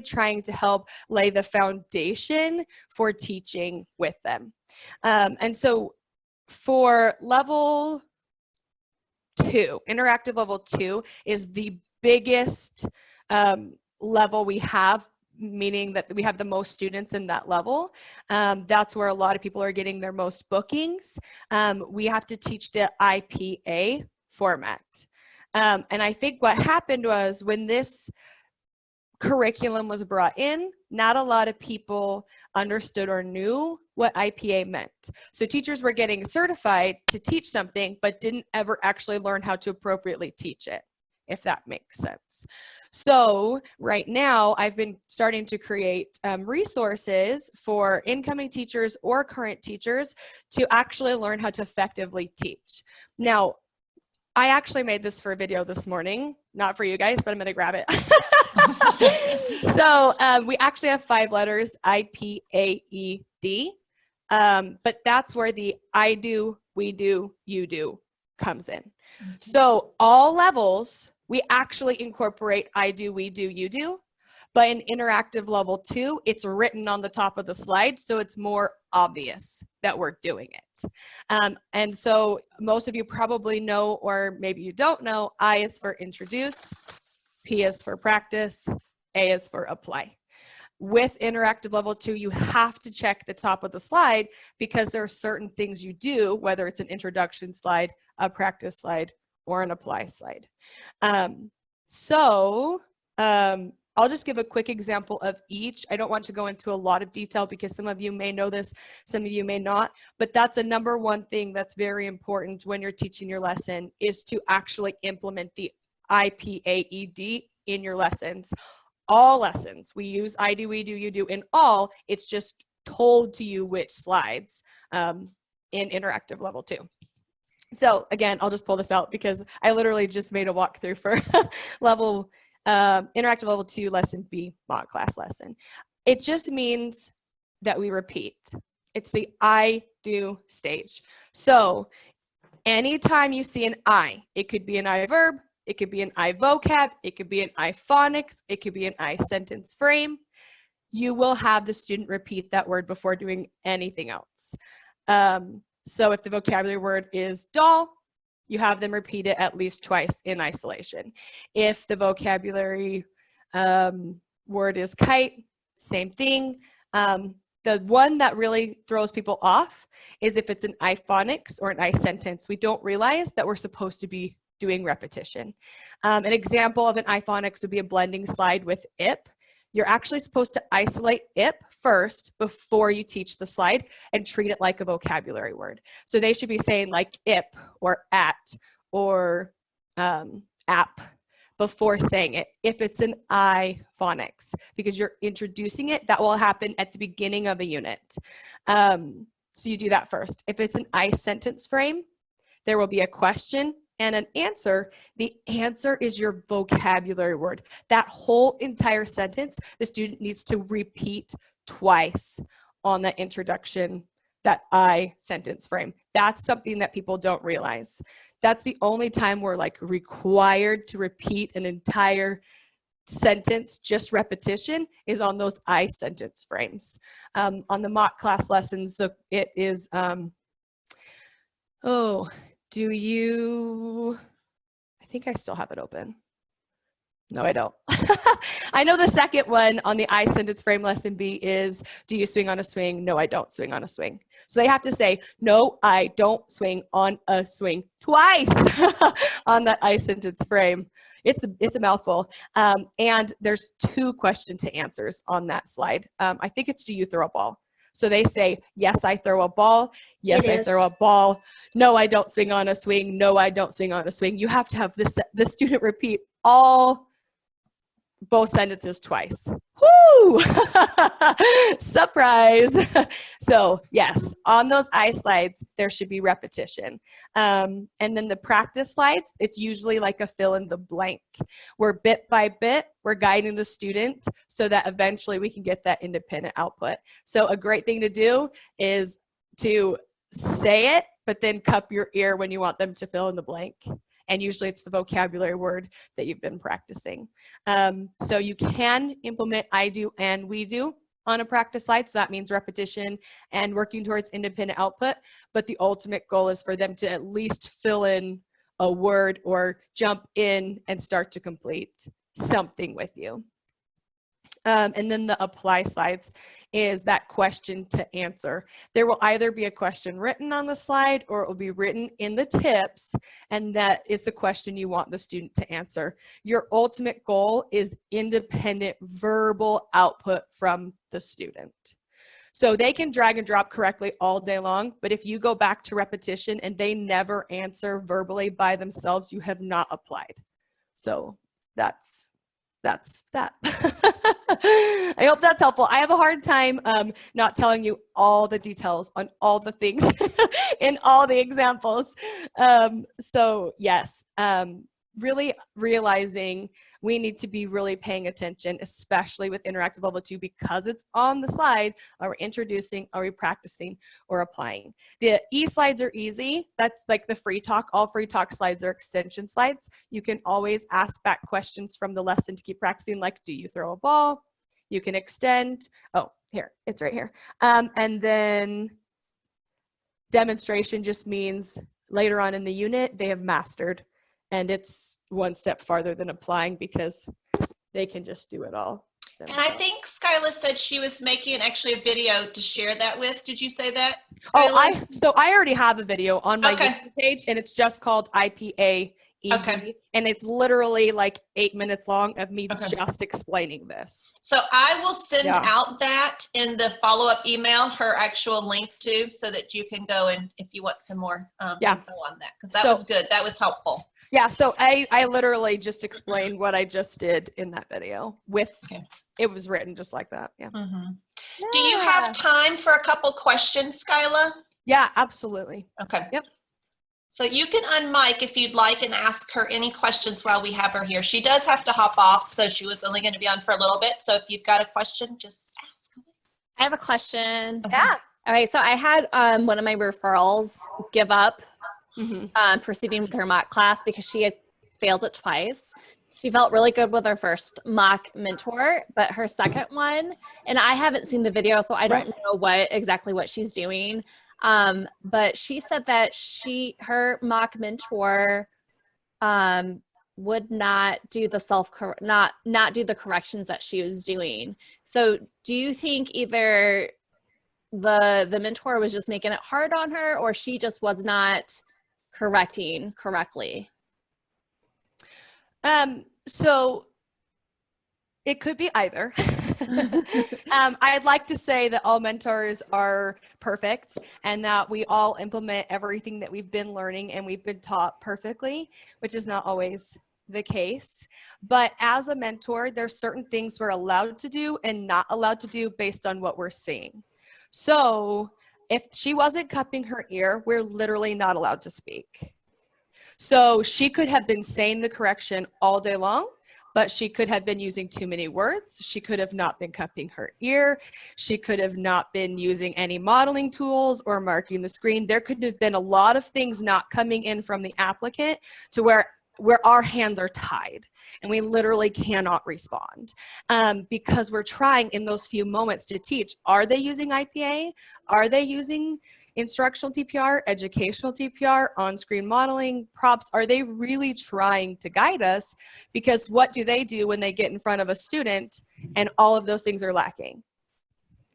trying to help lay the foundation for teaching with them. And so for level 2, interactive level 2 is the biggest level we have, meaning that we have the most students in that level. That's where a lot of people are getting their most bookings. We have to teach the IPA format. And I think what happened was when this curriculum was brought in, not a lot of people understood or knew what IPA meant. So teachers were getting certified to teach something, but didn't ever actually learn how to appropriately teach it, if that makes sense. So right now, I've been starting to create resources for incoming teachers or current teachers to actually learn how to effectively teach. Now, I actually made this for a video this morning, not for you guys, but I'm gonna grab it. So we actually have 5 letters, I-P-A-E-D, but that's where the I do, we do, you do comes in. So all levels, we actually incorporate I do, we do, you do, but in interactive level 2, it's written on the top of the slide, so it's more obvious that we're doing it. And so most of you probably know, or maybe you don't know, I is for introduce, P is for practice, A is for apply. With interactive level 2, you have to check the top of the slide because there are certain things you do, whether it's an introduction slide, a practice slide, or an apply slide. I'll just give a quick example of each. I don't want to go into a lot of detail because some of you may know this, some of you may not, but that's a number one thing that's very important when you're teaching your lesson is to actually implement the IPAED in your lessons. All lessons, we use I do, we do, you do in all, it's just told to you which slides in interactive level 2. So again, I'll just pull this out because I literally just made a walkthrough for level interactive level 2 lesson B mock class lesson. It just means that we repeat. It's the I do stage. So anytime you see an I, it could be an I verb, it could be an I vocab, it could be an I phonics, it could be an I sentence frame. You will have the student repeat that word before doing anything else. So if the vocabulary word is doll, you have them repeat it at least twice in isolation. If the vocabulary word is kite, same thing. The one that really throws people off is if it's an I phonics or an I sentence. We don't realize that we're supposed to be doing repetition. An example of an I phonics would be a blending slide with IP. You're actually supposed to isolate IP first before you teach the slide and treat it like a vocabulary word. So they should be saying like IP or at or app before saying it if it's an I phonics, because you're introducing it. That will happen at the beginning of a unit. So you do that first. If it's an I sentence frame, there will be a question and an answer. The answer is your vocabulary word. That whole entire sentence, the student needs to repeat twice on the introduction, that I sentence frame. That's something that people don't realize. That's the only time we're like required to repeat an entire sentence, just repetition, is on those I sentence frames. On the mock class lessons, it is, do you, I think I still have it open. No, I don't. I know the second one on the I sentence frame lesson B is, do you swing on a swing? No, I don't swing on a swing. So they have to say, no, I don't swing on a swing twice on that I sentence frame. It's a mouthful. And there's 2 question to answers on that slide. I think it's, do you throw a ball? So they say, yes, I throw a ball. Yes, I throw a ball. No, I don't swing on a swing. No, I don't swing on a swing. You have to have the student repeat both sentences twice. Woo! Surprise. So yes, on those I slides, there should be repetition. And then the practice slides, it's usually like a fill in the blank. Where bit by bit, we're guiding the student so that eventually we can get that independent output. So a great thing to do is to say it, but then cup your ear when you want them to fill in the blank. And usually it's the vocabulary word that you've been practicing. So you can implement I do and we do on a practice slide. So that means repetition and working towards independent output. But the ultimate goal is for them to at least fill in a word or jump in and start to complete something with you. And then the apply slides is that question to answer. There will either be a question written on the slide or it will be written in the tips, and that is the question you want the student to answer. Your ultimate goal is independent verbal output from the student. So they can drag and drop correctly all day long, but if you go back to repetition and they never answer verbally by themselves, you have not applied. So that's that. I hope that's helpful. I have a hard time not telling you all the details on all the things in all the examples. So yes, really realizing we need to be really paying attention, especially with interactive level 2, because it's on the slide. Are we introducing, are we practicing, or applying? The e-slides are easy. That's like the free talk. All free talk slides are extension slides. You can always ask back questions from the lesson to keep practicing, like, do you throw a ball? You can extend. Oh, here, it's right here. And then demonstration just means later on in the unit, they have mastered. And it's one step farther than applying because they can just do it all themselves. And I think Skyla said she was making actually a video to share that with. Did you say that, Skyla? Oh, so I already have a video on my YouTube page, and it's just called IPA ED, and it's literally like 8 minutes long of me just explaining this. So I will send out that in the follow-up email, her actual link too, so that you can go and if you want some more info on that, because that was good. That was helpful. Yeah, so I literally just explained what I just did in that video with, it was written just like that. Yeah. Do you have time for a couple questions, Skyla? Yeah, absolutely. Okay. Yep. So you can unmic if you'd like and ask her any questions while we have her here. She does have to hop off, so she was only going to be on for a little bit. So if you've got a question, just ask. I have a question. Yeah. Okay, so I had one of my referrals give up proceeding with her mock class because she had failed it twice. She felt really good with her first mock mentor, but her second one, and I haven't seen the video, so I don't know exactly what she's doing. But she said that her mock mentor would not do the not do the corrections that she was doing. So do you think either the mentor was just making it hard on her, or she just was not correcting correctly? So it could be either. I'd like to say that all mentors are perfect and that we all implement everything that we've been learning and we've been taught perfectly, which is not always the case. But as a mentor, there's certain things we're allowed to do and not allowed to do based on what we're seeing. So if she wasn't cupping her ear, we're literally not allowed to speak. So she could have been saying the correction all day long, but she could have been using too many words. She could have not been cupping her ear. She could have not been using any modeling tools or marking the screen. There could have been a lot of things not coming in from the applicant to where our hands are tied and we literally cannot respond because we're trying in those few moments to teach. Are they using IPA? Are they using instructional TPR, educational TPR, on-screen modeling, props? Are they really trying to guide us? Because what do they do when they get in front of a student and all of those things are lacking?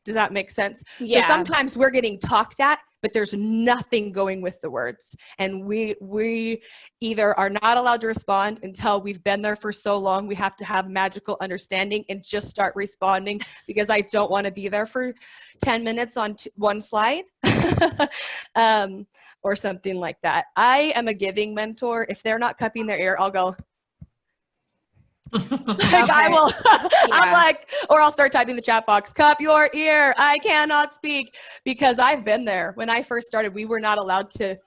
Does that make sense? Yeah. So sometimes we're getting talked at, but there's nothing going with the words. And we either are not allowed to respond until we've been there for so long, we have to have magical understanding and just start responding because I don't want to be there for 10 minutes on one slide or something like that. I am a giving mentor. If they're not cupping their ear, I'll go, like I will, I'm like, or I'll start typing the chat box, cup your ear, I cannot speak, because I've been there. When I first started, we were not allowed to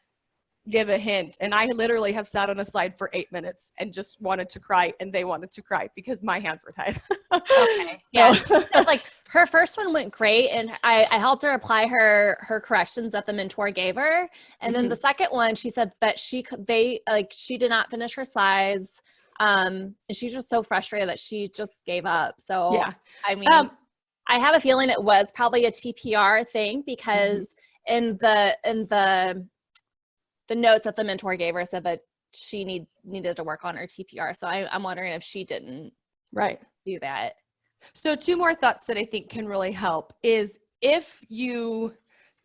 give a hint. And I literally have sat on a slide for 8 minutes and just wanted to cry, and they wanted to cry because my hands were tied. Okay. Yeah. She said, like, her first one went great, and I helped her apply her corrections that the mentor gave her. And then the second one, she said that she did not finish her slides. And she's just so frustrated that she just gave up. So, yeah. I mean, I have a feeling it was probably a TPR thing, because in the notes that the mentor gave her said that she needed to work on her TPR. So I'm wondering if she didn't do that. So 2 more thoughts that I think can really help is, if you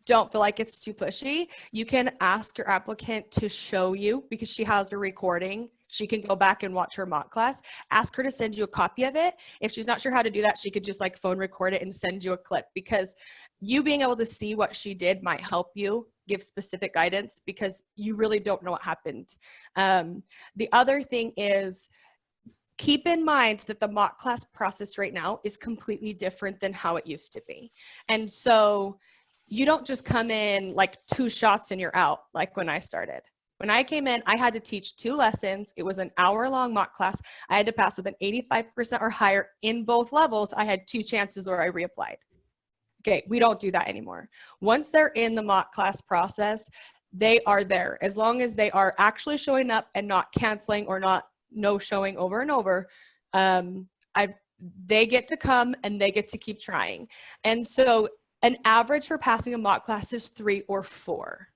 don't feel like it's too pushy, you can ask your applicant to show you, because she has a recording. She can go back and watch her mock class. Ask her to send you a copy of it. If she's not sure how to do that, she could just like phone record it and send you a clip, because you being able to see what she did might help you give specific guidance, because you really don't know what happened. The other thing is, keep in mind that the mock class process right now is completely different than how it used to be. And so you don't just come in like 2 shots and you're out, like when I started. When I came in, I had to teach 2 lessons. It was an hour-long mock class. I had to pass with an 85% or higher in both levels. I had 2 chances where I reapplied. Okay, we don't do that anymore. Once they're in the mock class process, they are there. As long as they are actually showing up and not canceling or not no-showing over and over, they get to come and they get to keep trying. And so an average for passing a mock class is 3 or 4.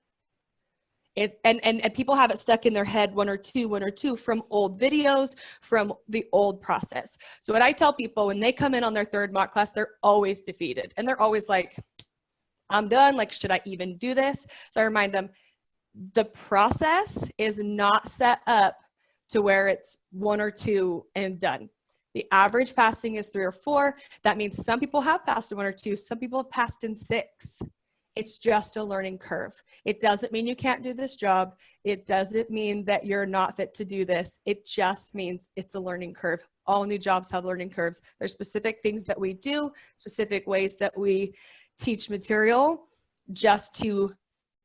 And people have it stuck in their head, 1 or 2 from old videos, from the old process. So what I tell people when they come in on their 3rd mock class, they're always defeated. And they're always like, I'm done. Like, should I even do this? So I remind them, the process is not set up to where it's 1 or 2 and done. The average passing is 3 or 4. That means some people have passed in 1 or 2. Some people have passed in 6. It's just a learning curve. It doesn't mean you can't do this job. It doesn't mean that you're not fit to do this. It just means it's a learning curve. All new jobs have learning curves. There's specific things that we do, specific ways that we teach material just to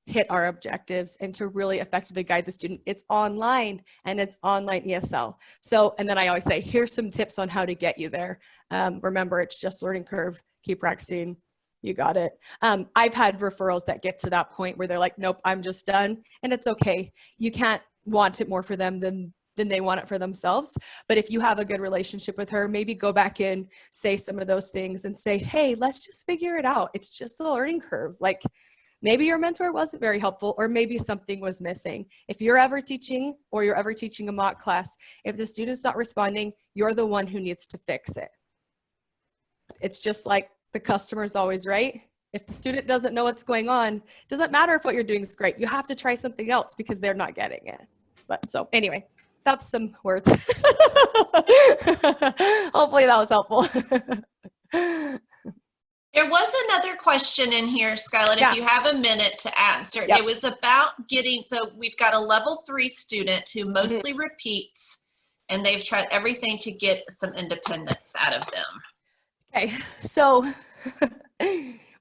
hit our objectives and to really effectively guide the student. It's online, and it's online ESL. So, and then I always say, here's some tips on how to get you there. Remember, it's just learning curve. Keep practicing. You got it. I've had referrals that get to that point where they're like, nope, I'm just done. And it's okay. You can't want it more for them than they want it for themselves. But if you have a good relationship with her, maybe go back in, say some of those things and say, hey, let's just figure it out. It's just a learning curve. Like, maybe your mentor wasn't very helpful, or maybe something was missing. If you're ever teaching, or you're ever teaching a mock class, if the student's not responding, you're the one who needs to fix it. It's just like, the customer's always right. If the student doesn't know what's going on, it doesn't matter if what you're doing is great. You have to try something else because they're not getting it. But so anyway, that's some words. Hopefully that was helpful. There was another question in here, Skyla, if you have a minute to answer. It was about getting, so we've got a level 3 student who mostly repeats, and they've tried everything to get some independence out of them. Okay, so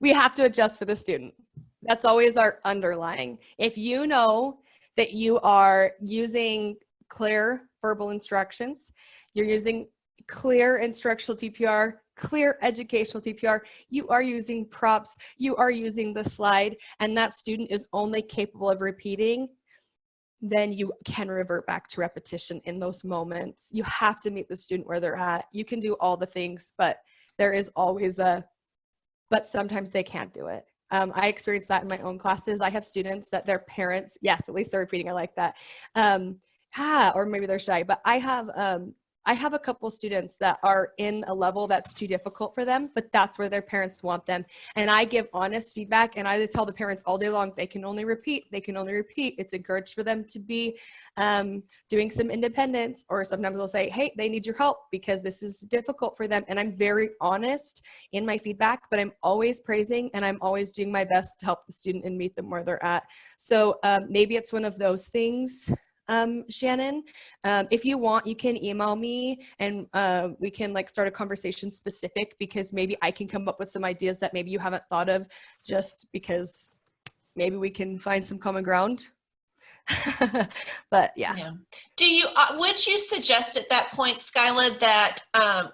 we have to adjust for the student. That's always our underlying. If you know that you are using clear verbal instructions, you're using clear instructional TPR, clear educational TPR, you are using props, you are using the slide, and that student is only capable of repeating, then you can revert back to repetition in those moments. You have to meet the student where they're at. You can do all the things, but there is always but sometimes they can't do it. I experienced that in my own classes. I have students that their parents, yes, at least they're repeating, I like that. Or maybe they're shy, but I have a couple students that are in a level that's too difficult for them, but that's where their parents want them. And I give honest feedback, and I tell the parents all day long, they can only repeat. It's encouraged for them to be doing some independence, or sometimes I'll say, hey, they need your help because this is difficult for them. And I'm very honest in my feedback, but I'm always praising, and I'm always doing my best to help the student and meet them where they're at. So maybe it's one of those things. Shannon, if you want, you can email me, and we can like start a conversation specific, because maybe I can come up with some ideas that maybe you haven't thought of, just because maybe we can find some common ground. But yeah. Do you, would you suggest at that point, Skyla, that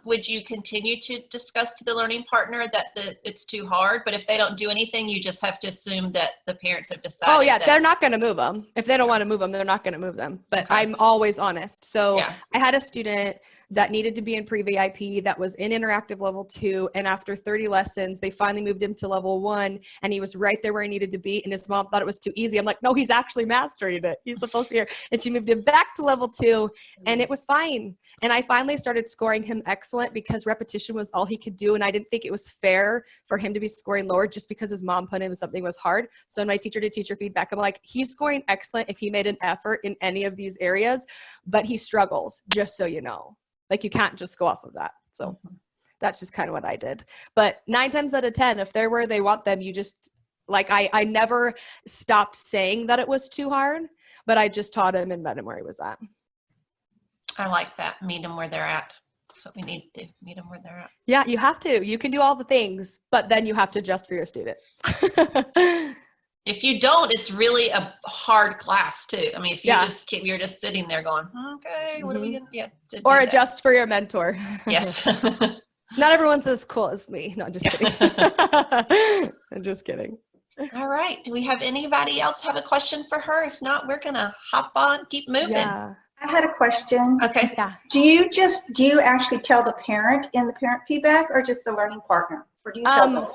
would you continue to discuss to the learning partner that it's too hard, but if they don't do anything, you just have to assume that the parents have decided? Oh yeah, they're not going to move them. If they don't want to move them, they're not going to move them. But I'm always honest. So I had a student that needed to be in pre-VIP that was in interactive level 2. And after 30 lessons, they finally moved him to level 1 and he was right there where he needed to be. And his mom thought it was too easy. I'm like, no, he's actually mastering it. He's supposed to be here. And she moved him back to level 2 and it was fine. And I finally started scoring him excellent because repetition was all he could do. And I didn't think it was fair for him to be scoring lower just because his mom put him something was hard. So in my teacher to teacher feedback, I'm like, he's scoring excellent if he made an effort in any of these areas, but he struggles, just so you know. Like you can't just go off of that. So that's just kind of what I did. But 9 times out of 10, if they're where they want them, you just, like, I never stopped saying that it was too hard, but I just taught him and met him where he was at. I like that. Meet them where they're at. That's what we need to do. Meet them where they're at. Yeah, you have to. You can do all the things, but then you have to adjust for your student. If you don't, it's really a hard class too. I mean, if you just keep, you're just sitting there going, okay, what are we going to do? Or adjust for your mentor. Yes. Not everyone's as cool as me. No, just kidding. I'm just kidding. All right. Do we have anybody else have a question for her? If not, we're going to hop on, keep moving. Yeah. I had a question. Okay. Yeah. Do you actually tell the parent in the parent feedback or just the learning partner? Or do you tell them?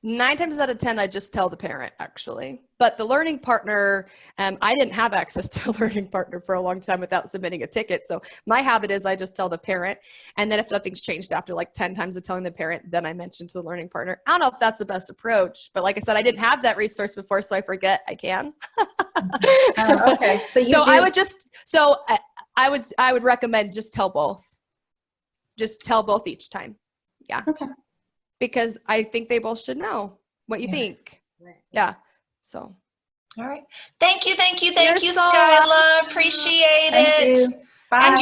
9 times out of 10, I just tell the parent actually. But the learning partner, I didn't have access to a learning partner for a long time without submitting a ticket. So my habit is I just tell the parent. And then if nothing's changed after like 10 times of telling the parent, then I mention to the learning partner. I don't know if that's the best approach, but like I said, I didn't have that resource before, so I forget I can. Okay. So I would recommend just tell both. Just tell both each time. Yeah. Okay. Because I think they both should know what you think. Yeah. So. All right. Thank you, Skyla. Appreciate it. You. Bye. And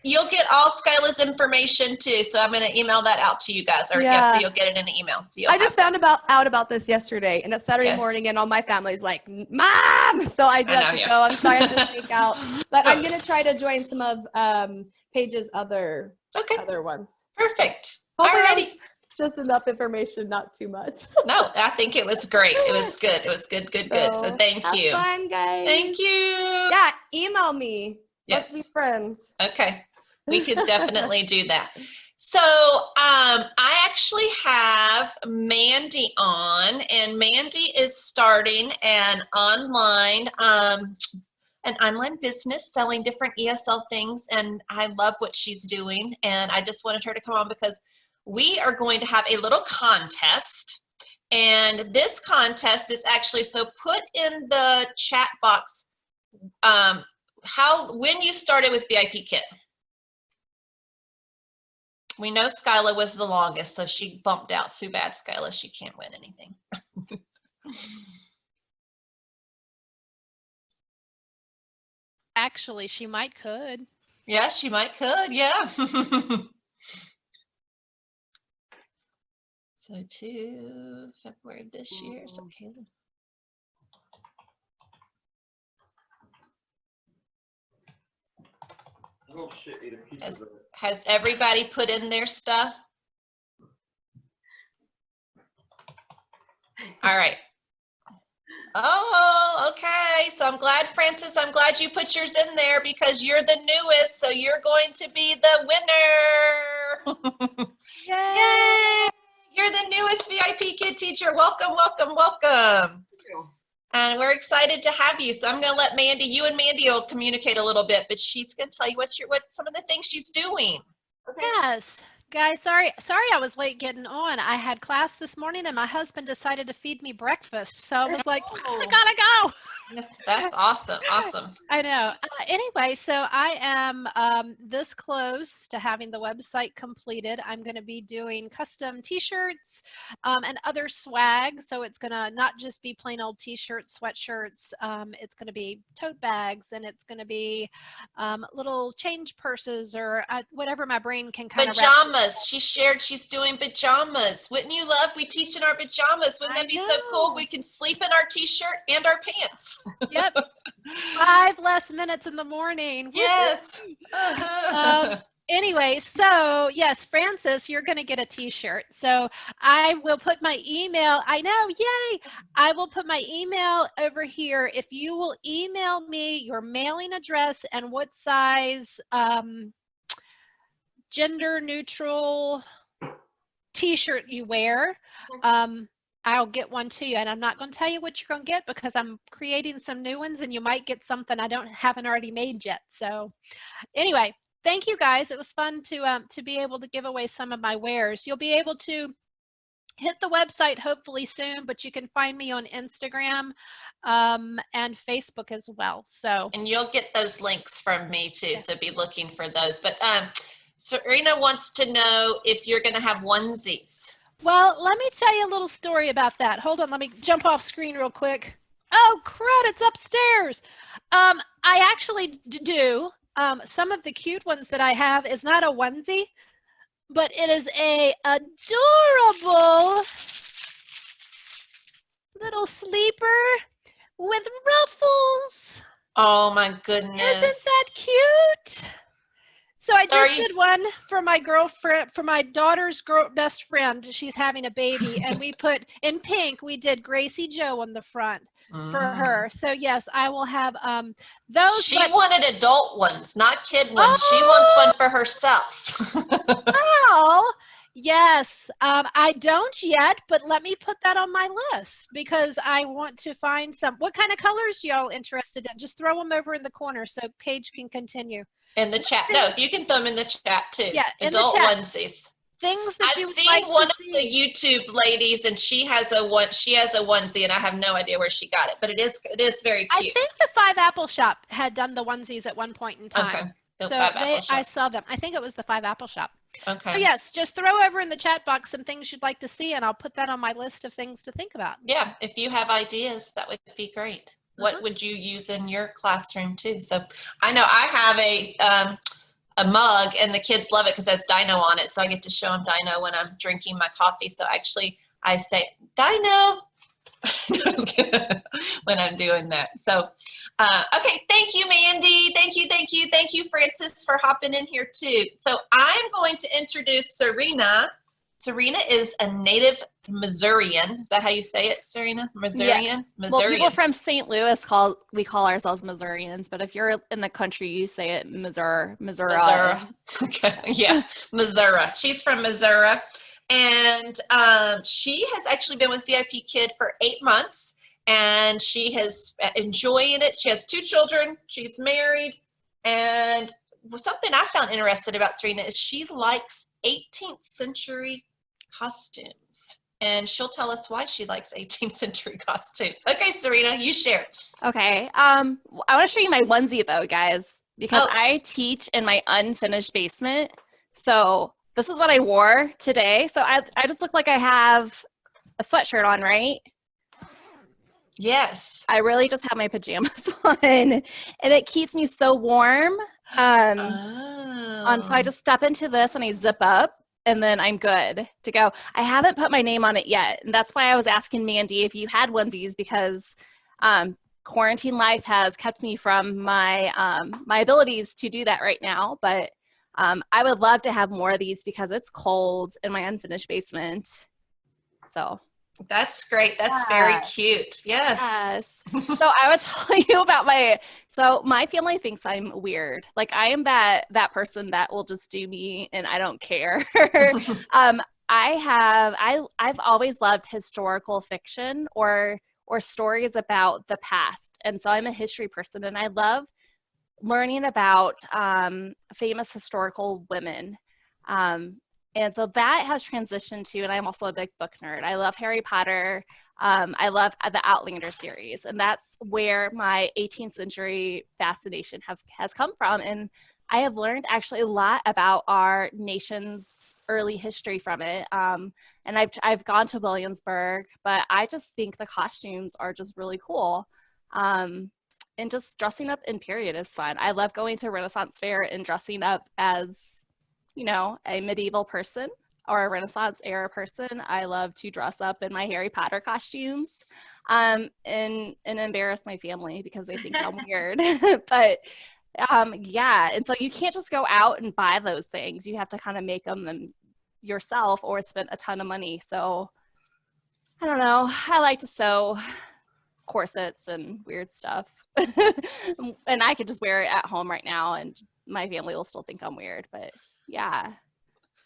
you'll get all Skyla's information too. So I'm going to email that out to you guys. Or so you'll get it in an email. So I just found out about this yesterday, and it's Saturday morning, and all my family's like, "Mom!" So I got to go. I'm sorry I have to sneak out, but I'm going to try to join some of Paige's other ones. Perfect. Hopefully just enough information, not too much. No, I think it was great. It was good. It was good. So thank you. Have fun, guys. Thank you. Yeah, email me. Yes. Let's be friends. Okay. We could definitely do that. So I actually have Mandy on, and Mandy is starting an online business selling different ESL things, and I love what she's doing, and I just wanted her to come on because we are going to have a little contest, and this contest is actually, so put in the chat box when you started with VIPKID. We know Skyla was the longest, so she bumped out. Too bad, Skyla, she can't win anything. Actually, she might could. Yeah, she might could, yeah. So to February of this year, so Caleb. Oh shit, ate a piece of it. Has everybody put in their stuff? All right. Oh, okay. So I'm glad, Francis, I'm glad you put yours in there because you're the newest. So you're going to be the winner. Yay! Yay! You're the newest VIPKID teacher. Welcome, welcome, welcome. Thank you. And we're excited to have you. So I'm going to let Mandy, you and Mandy will communicate a little bit, but she's going to tell you what some of the things she's doing. Okay. Yes. Guys, sorry I was late getting on. I had class this morning and my husband decided to feed me breakfast. So I was like, I gotta go. That's awesome. Awesome. I know. Anyway, so I am this close to having the website completed. I'm going to be doing custom t-shirts and other swag. So it's going to not just be plain old t-shirts, sweatshirts. It's going to be tote bags, and it's going to be little change purses or whatever my brain can kind of pajamas. She shared she's doing pajamas. Wouldn't you love we teach in our pajamas? Wouldn't that be so cool? We can sleep in our t-shirt and our pants. Yep. 5 less minutes in the morning. Yes. Anyway, so yes, Francis, you're going to get a t-shirt. So I will put my email. I know, yay. I will put my email over here. If you will email me your mailing address and what size gender neutral t-shirt you wear, I'll get one to you. And I'm not going to tell you what you're going to get because I'm creating some new ones and you might get something I haven't already made yet. So anyway, thank you guys. It was fun to be able to give away some of my wares. You'll be able to hit the website hopefully soon, but you can find me on Instagram and Facebook as well. So, and you'll get those links from me too. Yes. So be looking for those. But Sirena wants to know if you're going to have onesies. Well, let me tell you a little story about that. Hold on, let me jump off screen real quick. Oh, crud, it's upstairs. I actually do. Some of the cute ones that I have is not a onesie, but it is a adorable little sleeper with ruffles. Oh my goodness. Isn't that cute? So I just did one for my girlfriend, for my daughter's best friend. She's having a baby, and we put in pink. We did Gracie Joe on the front for her. So yes, I will have those. She wanted adult ones, not kid ones. Oh! She wants one for herself. Oh, yes. I don't yet, but let me put that on my list because I want to find some. What kind of colors y'all interested in? Just throw them over in the corner so Paige can continue. In the chat. No, you can throw them in the chat too. Yeah, adult onesies. Things that I've seen one of the YouTube ladies, and she has a onesie, and I have no idea where she got it, but it is very cute. I think the 5 Apple Shop had done the onesies at one point in time. Okay. So I saw them. I think it was the 5 Apple Shop. Okay. So yes, just throw over in the chat box some things you'd like to see, and I'll put that on my list of things to think about. Yeah, if you have ideas, that would be great. What would you use in your classroom too? So I know I have a mug, and the kids love it because it has Dino on it. So I get to show them Dino when I'm drinking my coffee. So actually I say, Dino, when I'm doing that. So, okay. Thank you, Mandy. Thank you, Francis, for hopping in here too. So I'm going to introduce Sirena. Sirena is a native Missourian. Is that how you say it, Sirena? Missourian? Yeah. Missourian. Well, people from St. Louis we call ourselves Missourians, but if you're in the country, you say it Missouri. Okay, yeah, Missouri. She's from Missouri, and she has actually been with VIPKID for 8 months, and she has enjoying it. She has 2 children. She's married, and something I found interesting about Sirena is she likes 18th century costumes, and she'll tell us why she likes 18th century costumes. Okay, Sirena, you share. Okay. I want to show you my onesie though, guys, because I teach in my unfinished basement. So this is what I wore today. So I just look like I have a sweatshirt on, right? Yes. I really just have my pajamas on, and it keeps me so warm. So I just step into this and I zip up, and then I'm good to go. I haven't put my name on it yet, and that's why I was asking Mandy if you had onesies, because quarantine life has kept me from my my abilities to do that right now. But I would love to have more of these because it's cold in my unfinished basement. So that's great. That's very cute. Yes. So I would tell you about my family thinks I'm weird. Like I am that person that will just do me and I don't care. I've always loved historical fiction or stories about the past. And so I'm a history person, and I love learning about famous historical women. And so that has transitioned to, and I'm also a big book nerd. I love Harry Potter. I love the Outlander series. And that's where my 18th century fascination has come from. And I have learned actually a lot about our nation's early history from it. And I've gone to Williamsburg, but I just think the costumes are just really cool. And just dressing up in period is fun. I love going to a Renaissance fair and dressing up as, you know, a medieval person or a Renaissance era person. I love to dress up in my Harry Potter costumes. and embarrass my family because they think I'm weird. But yeah, and so you can't just go out and buy those things. You have to kind of make them yourself or spend a ton of money. So I don't know. I like to sew corsets and weird stuff. And I could just wear it at home right now and my family will still think I'm weird. But yeah,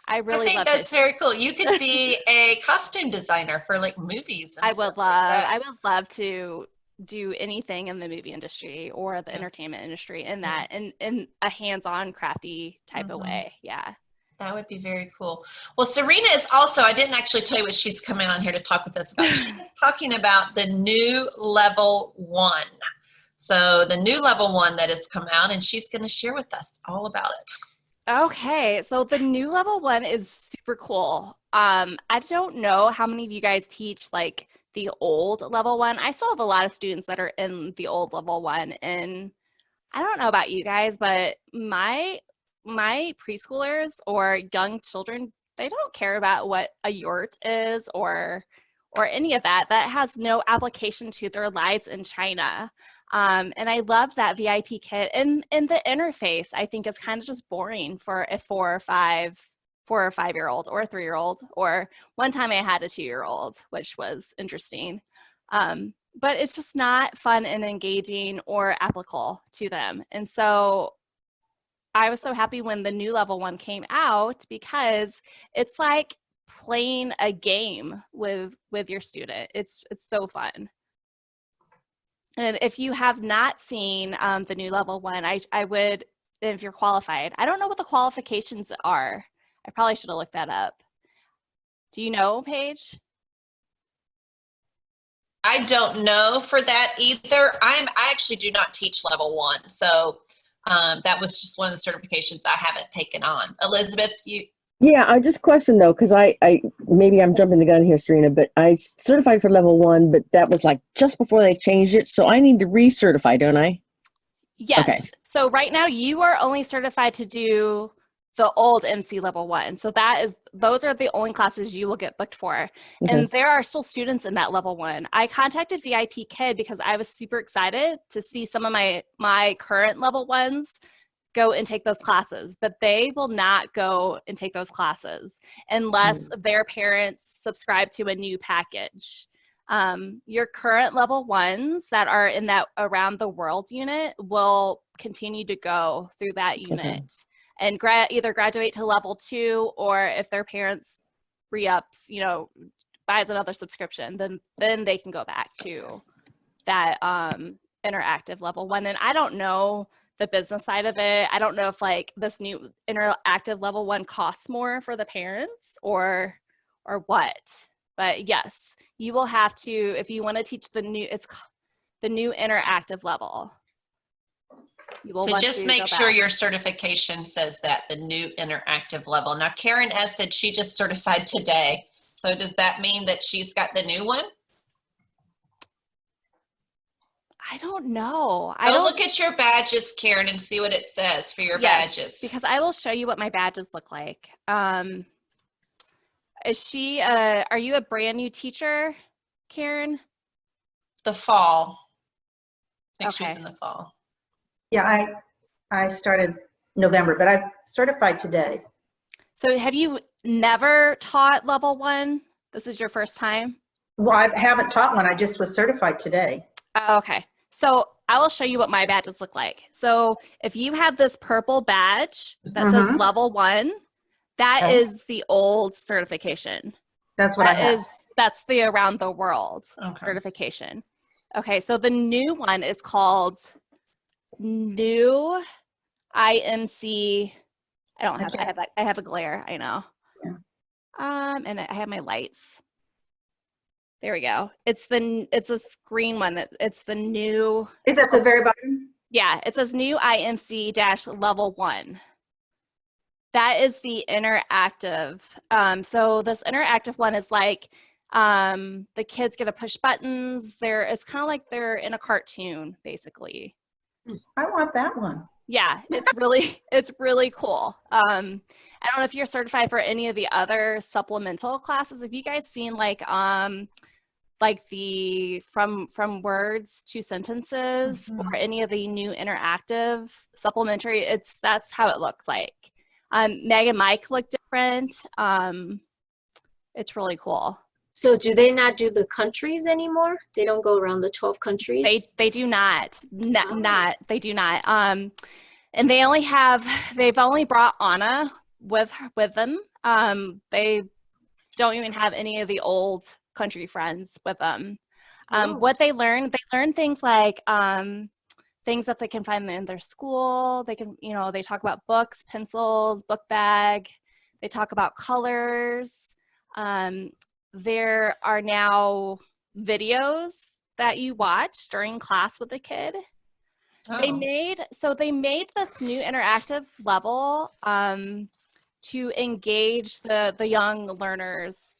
I really think love that's it. very cool. You could be a costume designer for like movies. And stuff like that. I would love to do anything in the movie industry or the entertainment industry in that, in a hands-on crafty type of way. Yeah. That would be very cool. Well, Sirena is also, I didn't actually tell you what she's coming on here to talk with us about. She's talking about the new level 1. So the new level 1 that has come out, and she's going to share with us all about it. Okay, so the new level 1 is super cool. I don't know how many of you guys teach like the old level 1. I still have a lot of students that are in the old level 1, and I don't know about you guys, but my preschoolers or young children, they don't care about what a yurt is or any of that. That has no application to their lives in China. And I love that VIPKID, and the interface I think is kind of just boring for a 4 or 5-year-old or a 3-year-old, or one time I had a 2-year-old, which was interesting. But it's just not fun and engaging or applicable to them. And so I was so happy when the new level 1 came out because it's like playing a game with your student. It's so fun. And if you have not seen the new level 1, I would, if you're qualified. I don't know what the qualifications are. I probably should have looked that up. Do you know, Paige? I don't know for that either. I actually do not teach level 1. So that was just one of the certifications I haven't taken on. Elizabeth, you? Yeah, I just question though, because I maybe I'm jumping the gun here, Sirena, but I certified for level 1, but that was like just before they changed it. So I need to recertify, don't I? Yes. Okay. So right now you are only certified to do the old MC level 1. So those are the only classes you will get booked for. Okay. And there are still students in that level 1. I contacted VIPKID because I was super excited to see some of my current level 1s go and take those classes, but they will not go and take those classes unless their parents subscribe to a new package. Your current level 1s that are in that around the world unit will continue to go through that unit and either graduate to level 2, or if their parents re-ups, buys another subscription, then they can go back to that interactive level 1. And I don't know the business side of it. I don't know if like this new interactive level 1 costs more for the parents or what. But yes, you will have to, if you want to teach the new interactive level. So just make sure your certification says that, the new interactive level. Now, Karen S. said she just certified today. So does that mean that she's got the new one? I don't know. Look at your badges, Karen, and see what it says for your badges. Because I will show you what my badges look like. Is she, are you a brand new teacher, Karen? The fall. I think she's in the fall. Yeah, I started November, but I certified today. So have you never taught level 1? This is your first time? Well, I haven't taught one. I just was certified today. Oh, okay. So I will show you what my badges look like. So if you have this purple badge that says level 1, that is the old certification. That's what I have. That's the around the world certification. Okay, so the new one is called New IMC. I have a glare, I know. Yeah. And I have my lights. There we go. It's a green one. It's the new. Is at the very bottom? Yeah, it says new IMC level 1. That is the interactive. So this interactive one is like the kids get to push buttons. It's kind of like they're in a cartoon, basically. I want that one. Yeah, it's really cool. I don't know if you're certified for any of the other supplemental classes. Have you guys seen like like the from words to sentences or any of the new interactive supplementary, that's how it looks like. Meg and Mike look different. It's really cool. So do they not do the countries anymore? They don't go around the 12 countries? They do not. They do not. And they've only brought Anna with them. They don't even have any of the old country friends with them. What they learn things like things that they can find in their school. They can, they talk about books, pencils, book bag. They talk about colors. There are now videos that you watch during class with the kid. Oh. They made this new interactive level to engage the young learners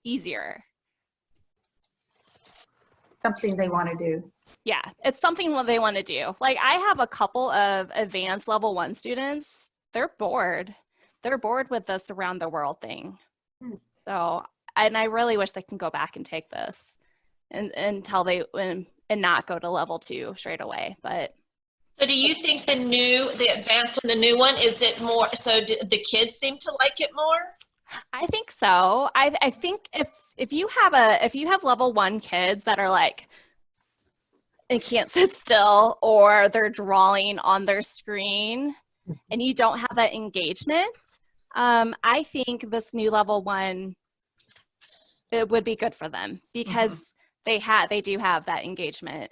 easier. Something they want to do. Yeah, it's something that they want to do. Like, I have a couple of advanced level 1 students. They're bored. They're bored with this around the world thing. So, and I really wish they can go back and take this until they and not go to level 2 straight away. But so, do you think the advanced one, the new one, is it more? So, do the kids seem to like it more? I think so. I think if you have level 1 kids that are like and can't sit still, or they're drawing on their screen, and you don't have that engagement, I think this new level 1, it would be good for them because they do have that engagement.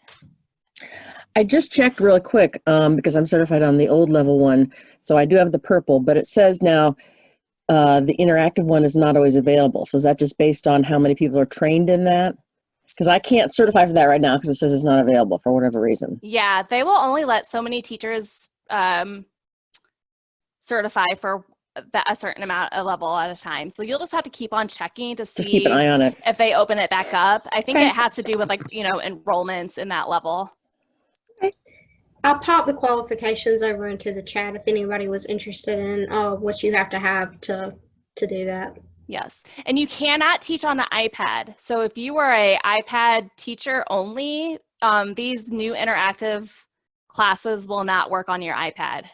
I just checked real quick because I'm certified on the old level 1, so I do have the purple, but it says now the interactive one is not always available. So is that just based on how many people are trained in that? Because I can't certify for that right now because it says it's not available for whatever reason. Yeah, they will only let so many teachers certify for a certain amount of level at a time. So you'll just have to keep on checking to see just keep an eye on it if they open it back up. I think it has to do with enrollments in that level. Okay. I'll pop the qualifications over into the chat if anybody was interested in what you have to do that. Yes, and you cannot teach on an iPad. So if you were an iPad teacher only, these new interactive classes will not work on your iPad.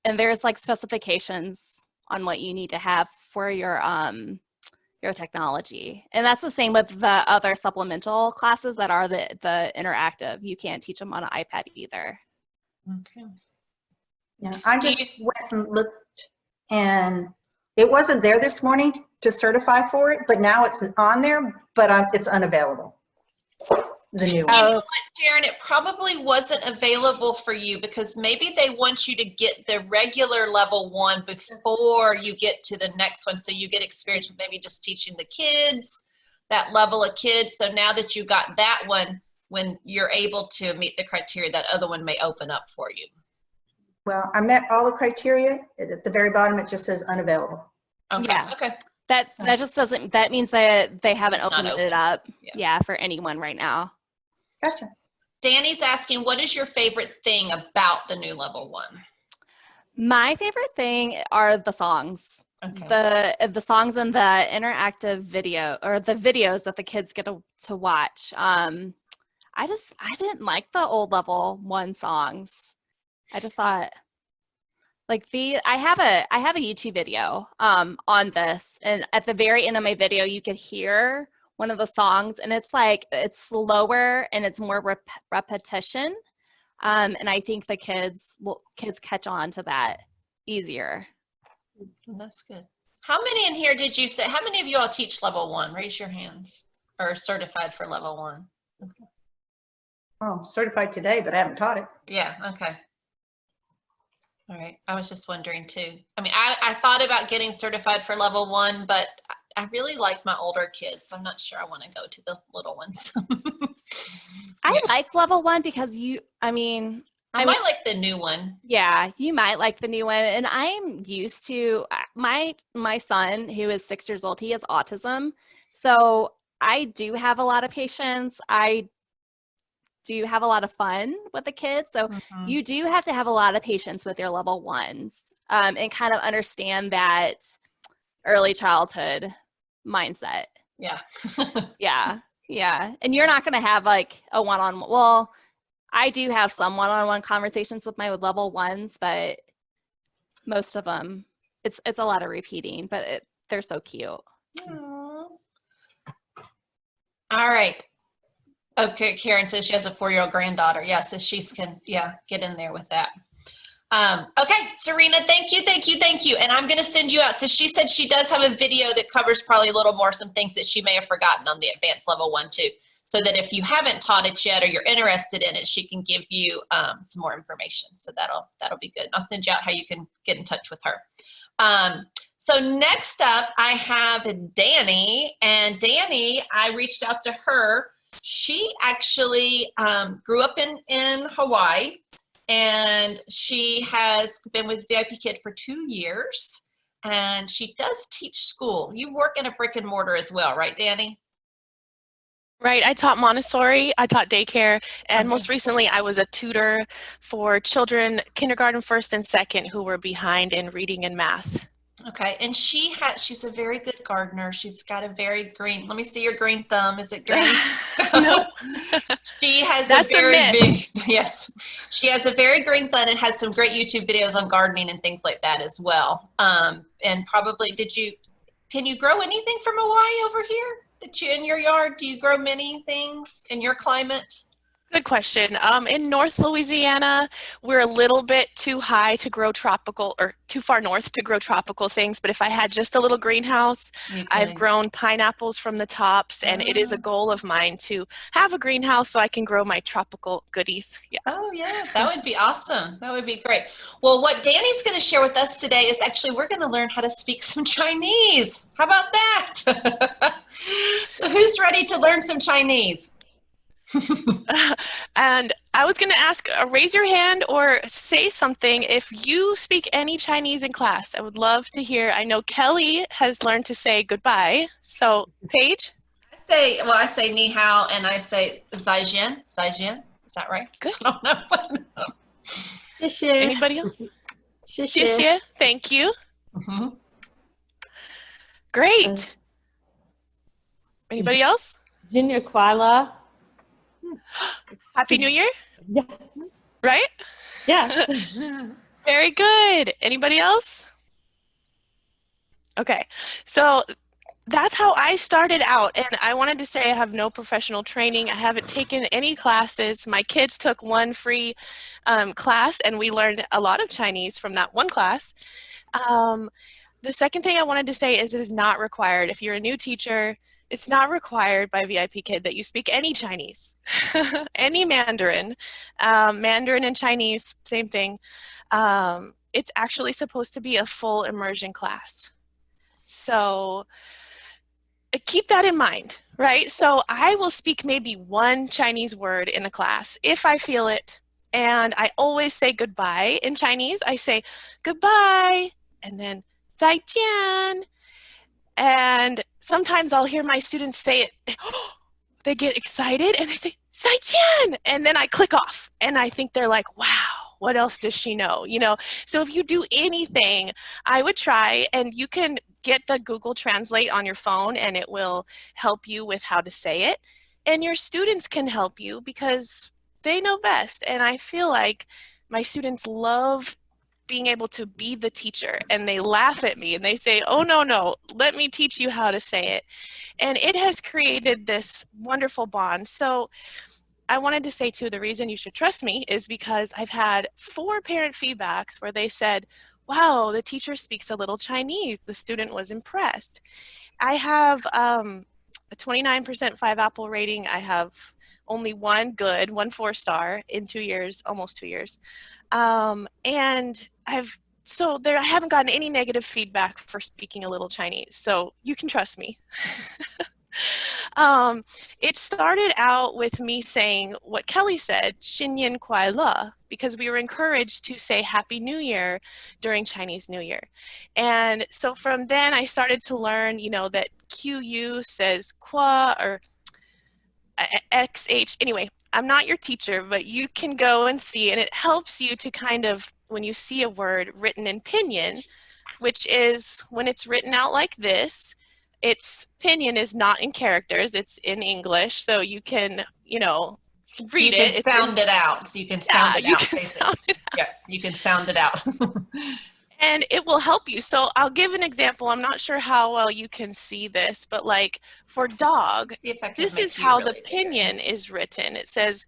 And there's like specifications on what you need to have for your technology. And that's the same with the other supplemental classes that are the interactive. You can't teach them on an iPad either. Okay. Yeah, I just went and looked, and it wasn't there this morning to certify for it, but now it's on there, but it's unavailable. The new one. You know what, Sharon, it probably wasn't available for you because maybe they want you to get the regular level 1 before you get to the next one, so you get experience with maybe just teaching the kids, that level of kids. So now that you got that one, when you're able to meet the criteria, that other one may open up for you. Well, I met all the criteria. At the very bottom, it just says unavailable. Okay. Yeah. Okay. That just doesn't, that means that they haven't opened it up. Yeah, for anyone right now. Gotcha. Danny's asking, what is your favorite thing about the new level 1? My favorite thing are the songs. Okay. The songs and the interactive video, or the videos that the kids get to watch. I didn't like the old level 1 songs. I just thought, like, I have a YouTube video on this, and at the very end of my video you could hear one of the songs, and it's like, it's slower and it's more repetition, and I think the kids catch on to that easier. That's good. How many in here did you say, how many of you all teach level 1? Raise your hands, or certified for level 1. Okay. Oh, certified today, but I haven't taught it. Yeah, okay. All right, I was just wondering too. I mean, I thought about getting certified for level 1, but I really like my older kids, so I'm not sure I want to go to the little ones. I like level 1 because I might like the new one. Yeah, you might like the new one. And I'm used to, my son, who is 6 years old, he has autism. So I do have a lot of patience. I do have a lot of fun with the kids. So you do have to have a lot of patience with your level 1s and kind of understand that early childhood mindset. Yeah. Yeah. And you're not going to have like a one-on-one. Well, I do have some one-on-one conversations with my level ones, but most of them, it's a lot of repeating, but they're so cute. Aww. All right. Okay, Karen says she has a 4-year-old granddaughter. Yeah, so she can, get in there with that. Okay, Serena, thank you. And I'm going to send you out. So she said she does have a video that covers probably a little more, some things that she may have forgotten on the advanced level 1 too. So that if you haven't taught it yet or you're interested in it, she can give you some more information. So that'll be good. I'll send you out how you can get in touch with her. So next up, I have Dani. And Dani, I reached out to her. She actually grew up in Hawaii. And she has been with VIPKID for 2 years. And she does teach school. You work in a brick and mortar as well, right, Dani? Right, I taught Montessori, I taught daycare, and most recently I was a tutor for children, kindergarten, first and second, who were behind in reading and math. Okay, and she's a very good gardener. She's got a very green, let me see your green thumb. Is it green? No. She has That's a very a myth. big, yes. She has a very green thumb and has some great YouTube videos on gardening and things like that as well. And probably, can you grow anything from Hawaii over here? In your yard, do you grow many things in your climate? Good question. In North Louisiana, we're a little bit too high to grow tropical, or too far north to grow tropical things. But if I had just a little greenhouse, I've grown pineapples from the tops, and it is a goal of mine to have a greenhouse so I can grow my tropical goodies. Yeah. Oh, yeah, that would be awesome. That would be great. Well, what Dani's going to share with us today is actually we're going to learn how to speak some Chinese. How about that? So who's ready to learn some Chinese? And I was going to ask, raise your hand or say something if you speak any Chinese in class. I would love to hear. I know Kelly has learned to say goodbye. So, Paige? I say ni hao and I say zai jian. Zai jian. Is that right? Good. I don't know. Anybody else? 谢谢. 谢谢. Thank you. Great. Anybody else? 新年快乐. Happy New Year? Yes. Right? Yes. Very good. Anybody else? Okay. So that's how I started out. And I wanted to say I have no professional training. I haven't taken any classes. My kids took one free class, and we learned a lot of Chinese from that one class. The second thing I wanted to say is it is not required. If you're a new teacher, it's not required by VIPKID that you speak any Chinese, any Mandarin. Mandarin and Chinese, same thing. It's actually supposed to be a full immersion class. So keep that in mind, right? So I will speak maybe one Chinese word in a class if I feel it. And I always say goodbye in Chinese. I say goodbye and then 再见. And sometimes I'll hear my students say it. They get excited and they say 再见, and then I click off and I think they're like, wow, what else does she know? You know, so if you do anything, I would try, and you can get the Google Translate on your phone and it will help you with how to say it. And your students can help you because they know best. And I feel like my students love being able to be the teacher, and they laugh at me and they say, oh, no, let me teach you how to say it. And it has created this wonderful bond. So I wanted to say too, the reason you should trust me is because I've had 4 parent feedbacks where they said, wow, the teacher speaks a little Chinese. The student was impressed. I have a 29% 5-apple rating. I have only one 4-star in 2 years, almost 2 years. And I haven't gotten any negative feedback for speaking a little Chinese, so you can trust me. It started out with me saying what Kelly said, 新年快乐, because we were encouraged to say Happy New Year during Chinese New Year. And so from then I started to learn, that QU says qua or XH. Anyway, I'm not your teacher, but you can go and see, and it helps you to kind of, when you see a word written in pinyin, which is when it's written out like this, its pinyin is not in characters, it's in English, so you can, you know, read it. You can sound it out. So you can sound it out, basically. Yes, you can sound it out. And it will help you. So I'll give an example. I'm not sure how well you can see this, but like for dog, this is how the pinyin is written. It says,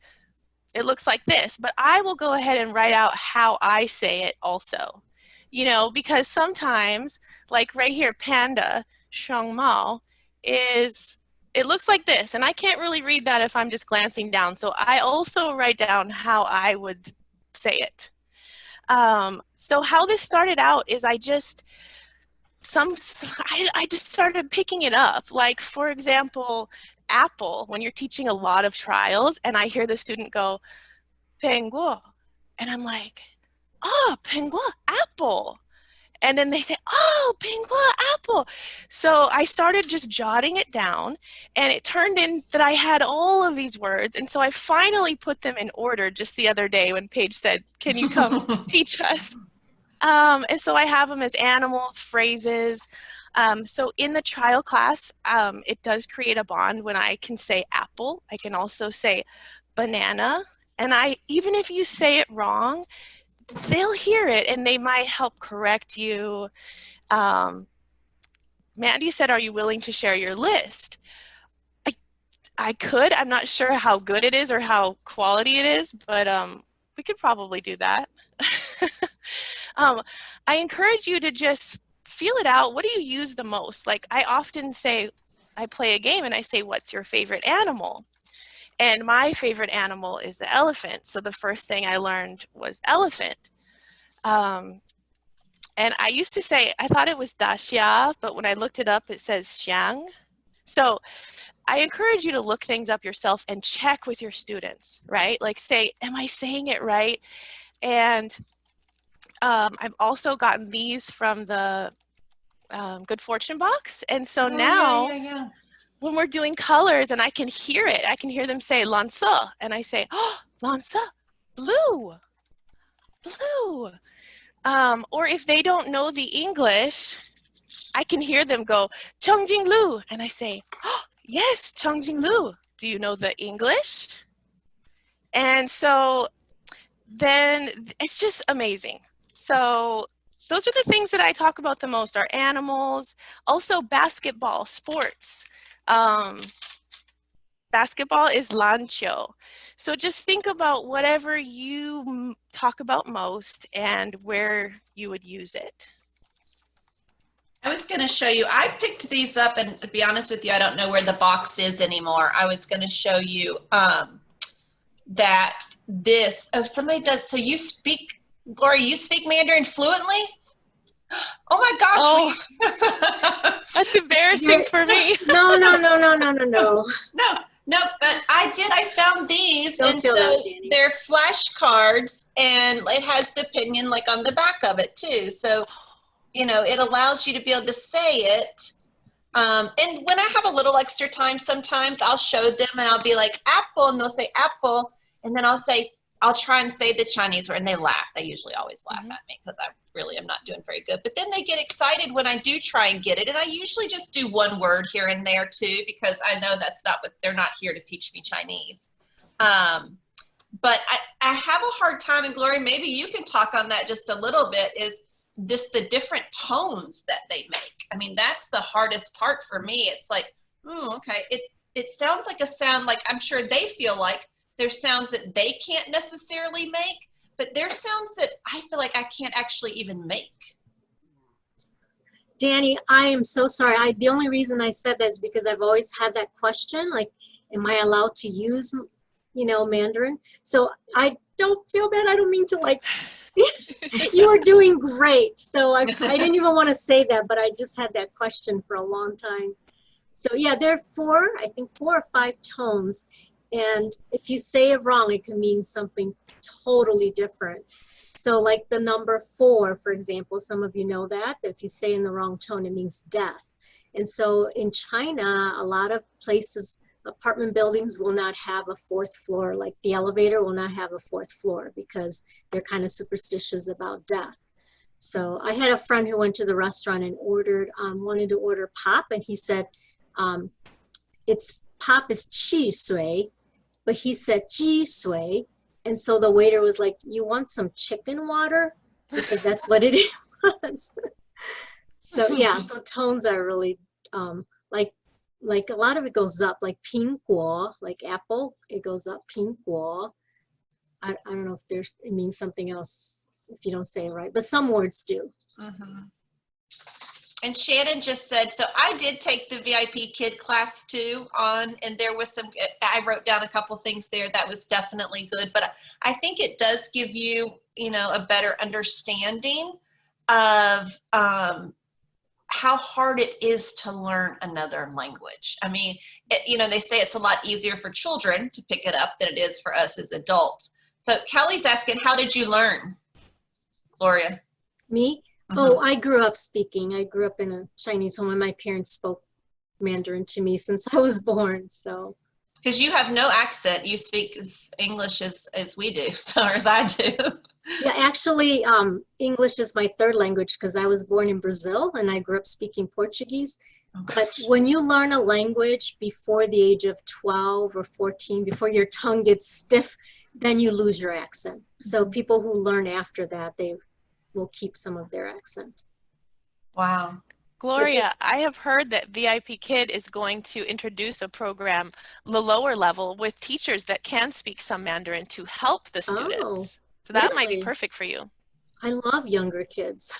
it looks like this, but I will go ahead and write out how I say it also. You know, because sometimes, like right here, panda, 熊猫, it looks like this, and I can't really read that if I'm just glancing down. So I also write down how I would say it. So how this started out is I just started picking it up. Like, for example, apple, when you're teaching a lot of trials and I hear the student go, penguo, and I'm like, oh, penguo, apple. And then they say, oh, penguo, apple. So I started just jotting it down, and it turned in that I had all of these words. And so I finally put them in order just the other day when Paige said, can you come teach us? And so I have them as animals, phrases. So in the trial class, it does create a bond when I can say apple. I can also say banana. And even if you say it wrong, they'll hear it and they might help correct you. Mandy said, are you willing to share your list? I could. I'm not sure how good it is or how quality it is, but we could probably do that. I encourage you to just feel it out. What do you use the most? Like, I often say, I play a game and I say, what's your favorite animal? And my favorite animal is the elephant. So the first thing I learned was elephant. And I used to say, I thought it was daxia, but when I looked it up, it says xiang. So I encourage you to look things up yourself and check with your students, right? Like, say, am I saying it right? And I've also gotten these from the Good Fortune box. And so now when we're doing colors and I can hear it, I can hear them say lanse, and I say, oh, lanse, blue, blue. Or if they don't know the English, I can hear them go, Chongjing Lu, and I say, oh, yes, Chongjing Lu. Do you know the English? And so then it's just amazing. So those are the things that I talk about the most, are animals, also basketball, sports. Basketball is lancho. So just think about whatever you talk about most and where you would use it. I was going to show you, I picked these up, and to be honest with you, I don't know where the box is anymore. I was going to show you that this, oh, somebody does, so you speak, Gloria, you speak Mandarin fluently? Oh my gosh. Oh, that's embarrassing for me. No. No, but I did. I found these, Don't and feel so that, Dani. they're flashcards, and it has the opinion like on the back of it too. So, you know, it allows you to be able to say it. And when I have a little extra time, sometimes I'll show them and I'll be like, apple, and they'll say apple, and then I'll try and say the Chinese word, and they laugh. They usually always laugh at me because I really am not doing very good. But then they get excited when I do try and get it. And I usually just do one word here and there too, because I know that's not what, they're not here to teach me Chinese. But I have a hard time, and Gloria, maybe you can talk on that just a little bit, is just the different tones that they make. I mean, that's the hardest part for me. It's like, okay, it sounds like a sound, like I'm sure they feel like there's sounds that they can't necessarily make, but there's sounds that I feel like I can't actually even make. Dani, I am so sorry. The only reason I said that is because I've always had that question, like, am I allowed to use, you know, Mandarin? So I don't feel bad. I don't mean to, like, you are doing great. So I didn't even want to say that, but I just had that question for a long time. So yeah, there are I think 4 or 5 tones. And if you say it wrong, it can mean something totally different. So like the number 4, for example, some of you know that if you say in the wrong tone, it means death. And so in China, a lot of places, apartment buildings will not have a 4th floor, like the elevator will not have a 4th floor because they're kind of superstitious about death. So I had a friend who went to the restaurant and ordered, wanted to order pop, and he said, it's pop is chi sui, but he said ji sui. And so the waiter was like, you want some chicken water? Because that's what it was. So yeah, so tones are really, like a lot of it goes up, like 苹果, like apple, it goes up 苹果. I don't know if it means something else if you don't say it right, but some words do. And Shannon just said, so I did take the VIP Kid class too and there was I wrote down a couple things there that was definitely good, but I think it does give you, a better understanding of how hard it is to learn another language. I mean, they say it's a lot easier for children to pick it up than it is for us as adults. So Kelly's asking, how did you learn, Gloria? Me? Oh, I grew up speaking. I grew up in a Chinese home and my parents spoke Mandarin to me since I was born, so. Because you have no accent. You speak English as we do, or as I do. Yeah, actually, English is my third language because I was born in Brazil and I grew up speaking Portuguese. But when you learn a language before the age of 12 or 14, before your tongue gets stiff, then you lose your accent. So people who learn after that, they will keep some of their accent. Wow. Gloria, I have heard that VIP Kid is going to introduce a program, the lower level, with teachers that can speak some Mandarin to help the students. So that might be perfect for you. I love younger kids.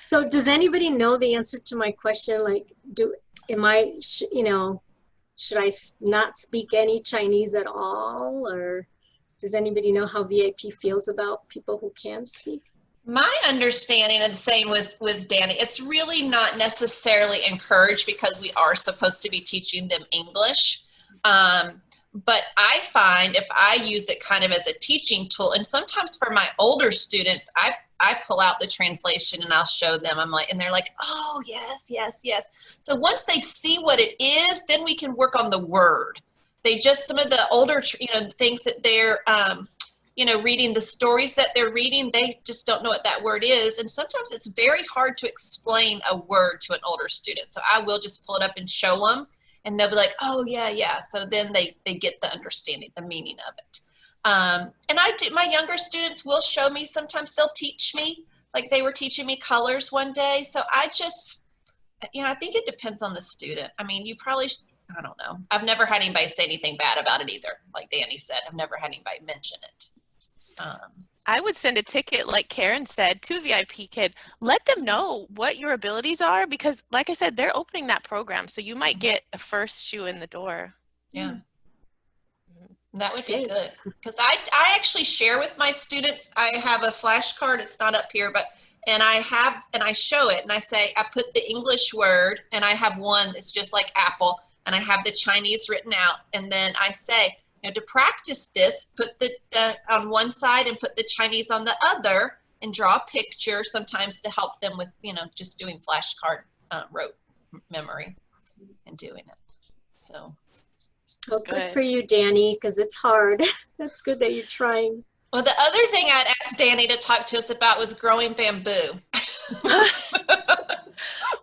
So does anybody know the answer to my question? Like, should I not speak any Chinese at all? Or does anybody know how VIP feels about people who can speak? My understanding, and the same with Dani, it's really not necessarily encouraged because we are supposed to be teaching them English. But I find if I use it kind of as a teaching tool, and sometimes for my older students, I pull out the translation and I'll show them. And they're like, oh, yes, yes, yes. So once they see what it is, then we can work on the word. Some of the older, things that they're, reading, the stories that they're reading, they just don't know what that word is. And sometimes it's very hard to explain a word to an older student. So I will just pull it up and show them. And they'll be like, oh, yeah, yeah. So then they get the understanding, the meaning of it. And my younger students will show me, sometimes they'll teach me, like they were teaching me colors one day. So I just, I think it depends on the student. I mean, you probably, I don't know. I've never had anybody say anything bad about it either. Like Dani said, I've never had anybody mention it. I would send a ticket, like Karen said, to VIP Kid. Let them know what your abilities are because, like I said, they're opening that program. So you might get a first shoe in the door. Yeah. That would be good. Because I actually share with my students. I have a flashcard. It's not up here, and I show it. And I say, I put the English word, and I have one that's just like apple. And I have the Chinese written out. And then I say, to practice this, put the on one side and put the Chinese on the other and draw a picture sometimes to help them with, just doing flashcard rote memory and doing it. So. Well, good for you, Dani, because it's hard. That's good that you're trying. Well, the other thing I'd asked Dani to talk to us about was growing bamboo.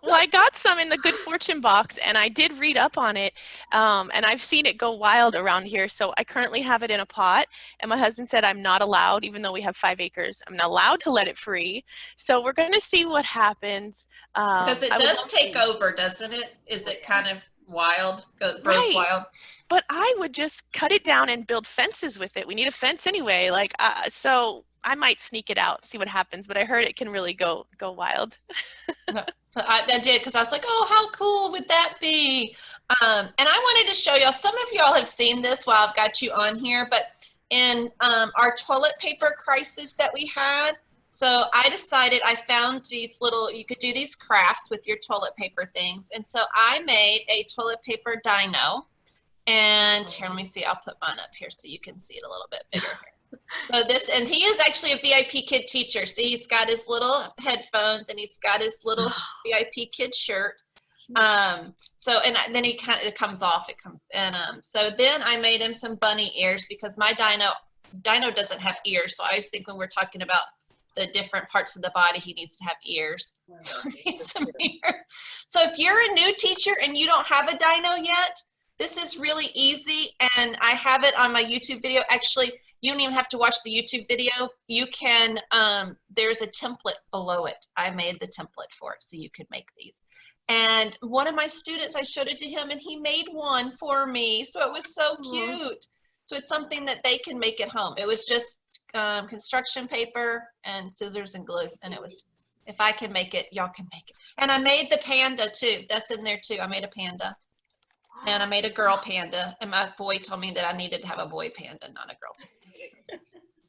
Well, I got some in the Good Fortune box, and I did read up on it, and I've seen it go wild around here. So I currently have it in a pot, and my husband said I'm not allowed, even though we have 5 acres, I'm not allowed to let it free. So we're going to see what happens. Because it does take over, doesn't it? Is it kind of wild, grows wild? But I would just cut it down and build fences with it. We need a fence anyway. So I might sneak it out, see what happens. But I heard it can really go wild. So I did, because I was like, oh, how cool would that be? And I wanted to show y'all. Some of y'all have seen this while I've got you on here. But in our toilet paper crisis that we had, so I decided, I found these you could do these crafts with your toilet paper things. And so I made a toilet paper dino. And here, let me see, I'll put mine up here so you can see it a little bit bigger here. So and he is actually a VIP Kid teacher. See, he's got his little headphones and he's got his little VIP Kid shirt. And then it comes off. So then I made him some bunny ears because my dino doesn't have ears. So I always think when we're talking about the different parts of the body. He needs to have ears. So he needs some ears. So if you're a new teacher and you don't have a dino yet, this is really easy, and I have it on my YouTube video. Actually, you don't even have to watch the YouTube video. You can, there's a template below it. I made the template for it, so you could make these. And one of my students, I showed it to him, and he made one for me, so it was so cute. So it's something that they can make at home. It was just construction paper and scissors and glue, and it was, if I can make it, y'all can make it. And I made the panda too. That's in there too. I made a panda. And I made a girl panda, and my boy told me that I needed to have a boy panda, not a girl panda.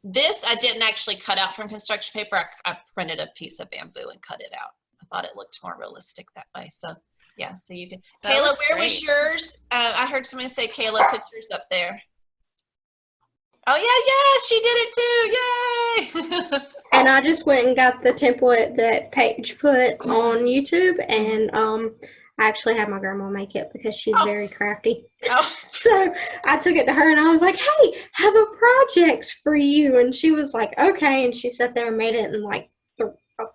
This I didn't actually cut out from construction paper. I printed a piece of bamboo and cut it out. I thought it looked more realistic that way. So yeah, so you can. Kayla, where was yours? I heard somebody say, Kayla, put yours up there. Oh yeah, she did it too, yay! And I just went and got the template that Paige put on YouTube, and I actually had my grandma make it because she's very crafty. So I took it to her and I was like, hey, have a project for you. And she was like, okay. And she sat there and made it in like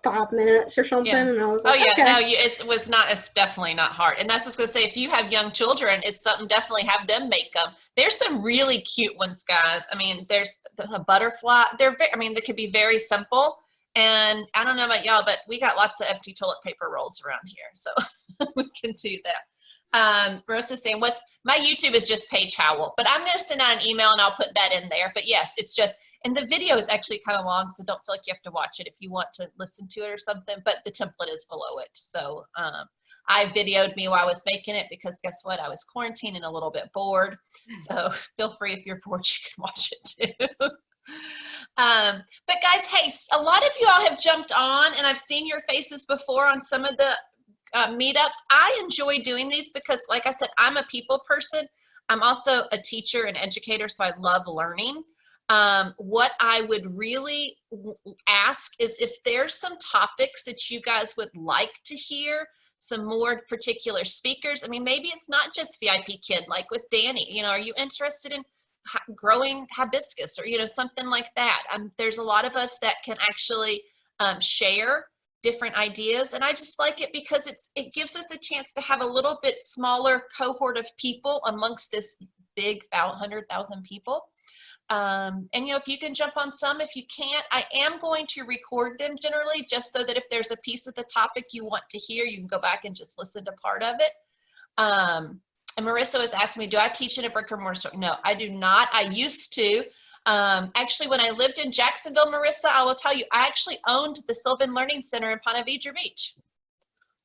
5 minutes or something. Yeah. And I was like, okay. No, it's definitely not hard. And that's what I was going to say. If you have young children, it's something, definitely have them make them. There's some really cute ones, guys. I mean, there's a butterfly. They could be very simple. And I don't know about y'all, but we got lots of empty toilet paper rolls around here. So we can do that. Marissa's saying, my YouTube is just Paige Howell, but I'm going to send out an email and I'll put that in there. But yes, it's just, and the video is actually kind of long, so don't feel like you have to watch it if you want to listen to it or something, but the template is below it. So I videoed me while I was making it because guess what? I was quarantined and a little bit bored. So feel free, if you're bored, you can watch it too. But guys, hey, a lot of you all have jumped on, and I've seen your faces before on some of the meetups. I enjoy doing these because, like I said, I'm a people person. I'm also a teacher and educator, so I love learning. What I would really ask is if there's some topics that you guys would like to hear, some more particular speakers. I mean, maybe it's not just VIPKID, like with Dani. You know, are you interested in growing hibiscus or, you know, something like that? There's a lot of us that can actually share different ideas, and I just like it because it gives us a chance to have a little bit smaller cohort of people amongst this big 100,000 people. And you know, if you can jump on some, if you can't, I am going to record them generally, just so that if there's a piece of the topic you want to hear, you can go back and just listen to part of it. And Marissa was asking me, do I teach in a brick or mortar store? No, I do not. I used to. Actually, when I lived in Jacksonville, Marissa, I will tell you, I actually owned the Sylvan Learning Center in Ponte Vedra Beach.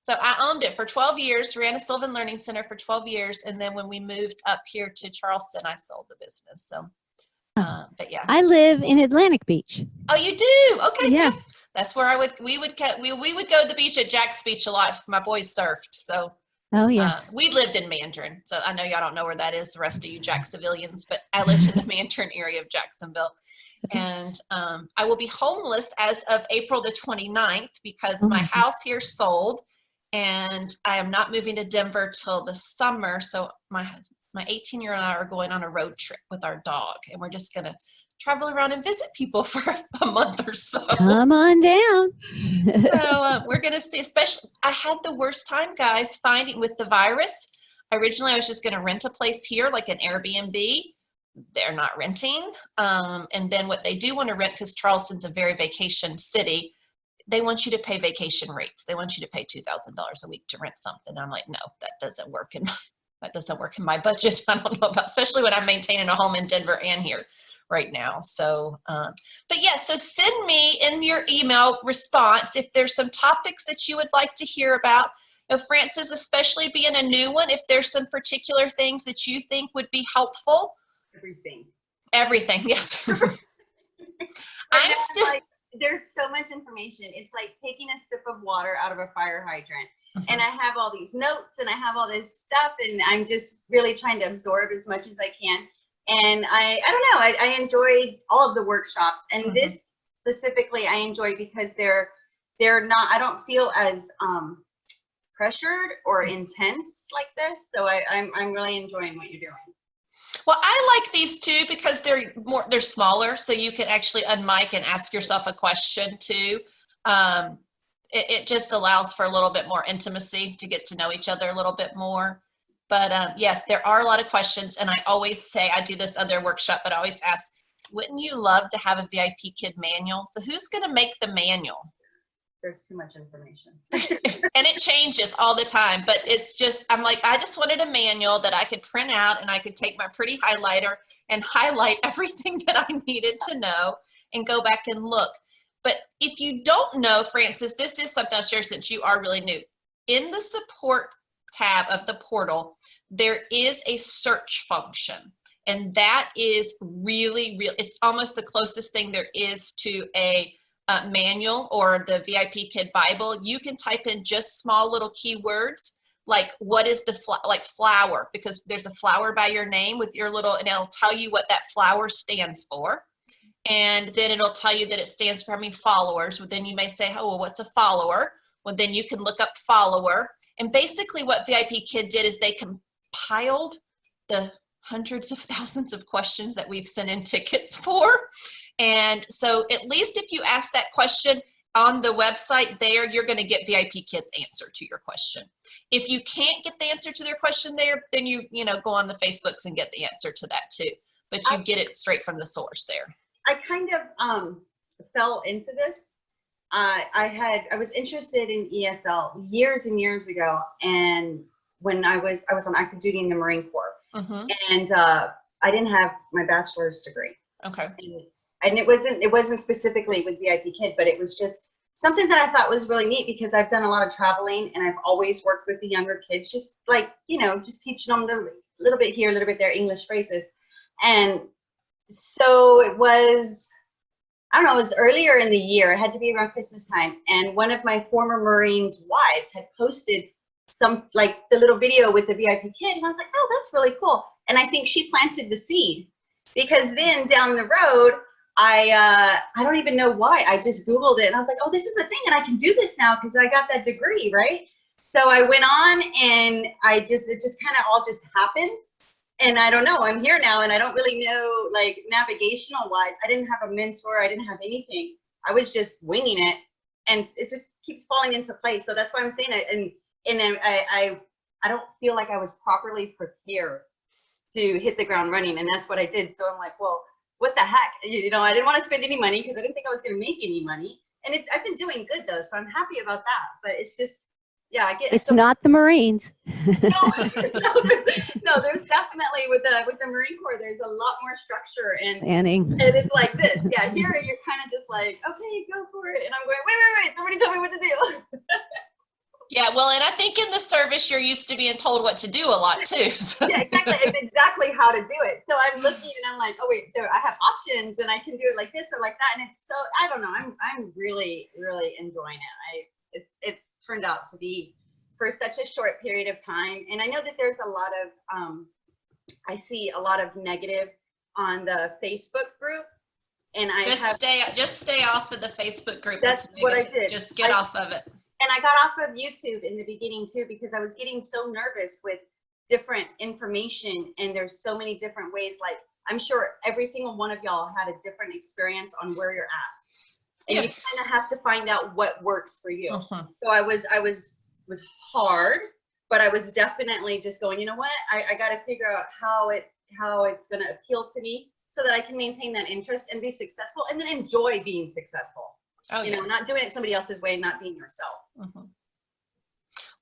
So I owned it for 12 years, ran a Sylvan Learning Center for 12 years. And then when we moved up here to Charleston, I sold the business. So, but yeah. I live in Atlantic Beach. Oh, you do? Okay. Yes. Good. That's where we would go to the beach at Jack's Beach a lot. My boys surfed. So. Oh, yes. We lived in Mandarin, so I know y'all don't know where that is, the rest of you Jacksonvillians, but I lived in the Mandarin area of Jacksonville. And I will be homeless as of April the 29th because my house here sold, and I am not moving to Denver till the summer. So my 18-year-old and I are going on a road trip with our dog, and we're just going to travel around and visit people for a month or so. Come on down. So we're going to see, especially, I had the worst time, guys, finding with the virus. Originally, I was just going to rent a place here, like an Airbnb. They're not renting. And then what they do want to rent, because Charleston's a very vacation city, they want you to pay vacation rates. They want you to pay $2,000 a week to rent something. I'm like, no, that doesn't work in my budget. I don't know about, especially when I'm maintaining a home in Denver and here right now. So, but yeah, so send me in your email response if there's some topics that you would like to hear about. You know, Frances, especially being a new one, if there's some particular things that you think would be helpful. Everything, yes. There's so much information. It's like taking a sip of water out of a fire hydrant. And I have all these notes and I have all this stuff, and I'm just really trying to absorb as much as I can. And I don't know, I enjoyed all of the workshops, and this specifically I enjoy because they're not, I don't feel as pressured or intense like this. So I'm really enjoying what you're doing. Well, I like these too because they're smaller, so you can actually unmic and ask yourself a question too. It just allows for a little bit more intimacy to get to know each other a little bit more. But yes, there are a lot of questions, and I always say, I do this other workshop, but I always ask, wouldn't you love to have a VIPKID manual? So who's going to make the manual? There's too much information. And it changes all the time, but it's just, I'm like, I just wanted a manual that I could print out and I could take my pretty highlighter and highlight everything that I needed to know and go back and look. But if you don't know, Francis, this is something I'll share since you are really new. In the support tab of the portal, there is a search function. And that is really, it's almost the closest thing there is to a manual or the VIPKID Bible. You can type in just small little keywords like what is the flower, because there's a flower by your name with your little, and it'll tell you what that flower stands for. And then it'll tell you that it stands for how many followers. But then you may say, oh, well, what's a follower? Well, then you can look up follower. And basically what VIPKID did is they compiled the hundreds of thousands of questions that we've sent in tickets for. And so at least if you ask that question on the website there, you're going to get VIPKID's answer to your question. If you can't get the answer to their question there, then you go on the Facebooks and get the answer to that too. But you get it straight from the source there. I kind of fell into this. I was interested in ESL years and years ago, and when I was on active duty in the Marine Corps, and I didn't have my bachelor's degree. Okay. And it wasn't specifically with VIPKID, but it was just something that I thought was really neat because I've done a lot of traveling and I've always worked with the younger kids, just like, just teaching them a little bit here, a little bit there, English phrases. And so it was, I don't know, it was earlier in the year. It had to be around Christmas time. And one of my former Marines' wives had posted some, like the little video with the VIPKID. And I was like, oh, that's really cool. And I think she planted the seed because then down the road, I don't even know why. I just Googled it and I was like, oh, this is a thing and I can do this now because I got that degree, right? So I went on and it just kind of all just happened. And I don't know, I'm here now and I don't really know, like, navigational wise, I didn't have a mentor, I didn't have anything. I was just winging it and it just keeps falling into place. So that's why I'm saying it. And I don't feel like I was properly prepared to hit the ground running, and that's what I did. So I'm like, well, what the heck? I didn't want to spend any money because I didn't think I was going to make any money. And I've been doing good though, so I'm happy about that. But it's just, yeah, I get. It's not the Marines. No, there's definitely with the Marine Corps, there's a lot more structure and it's like this. Yeah, here you're kind of just like, okay, go for it, and I'm going, wait, somebody tell me what to do. Yeah, well, and I think in the service you're used to being told what to do a lot too. So. Yeah, exactly. It's exactly how to do it. So I'm looking and I'm like, oh wait, I have options and I can do it like this or like that. And it's so, I don't know, I'm really, really enjoying it. It's turned out to be for such a short period of time. And I know that there's a lot of, I see a lot of negative on the Facebook group. And just stay off of the Facebook group. That's what I did. Just get off of it. And I got off of YouTube in the beginning too, because I was getting so nervous with different information. And there's so many different ways. Like, I'm sure every single one of y'all had a different experience on where you're at. And you kind of have to find out what works for you. So I was hard, but I was definitely just going, you know what? I got to figure out how it's going to appeal to me so that I can maintain that interest and be successful and then enjoy being successful. Oh, you know, not doing it somebody else's way and not being yourself.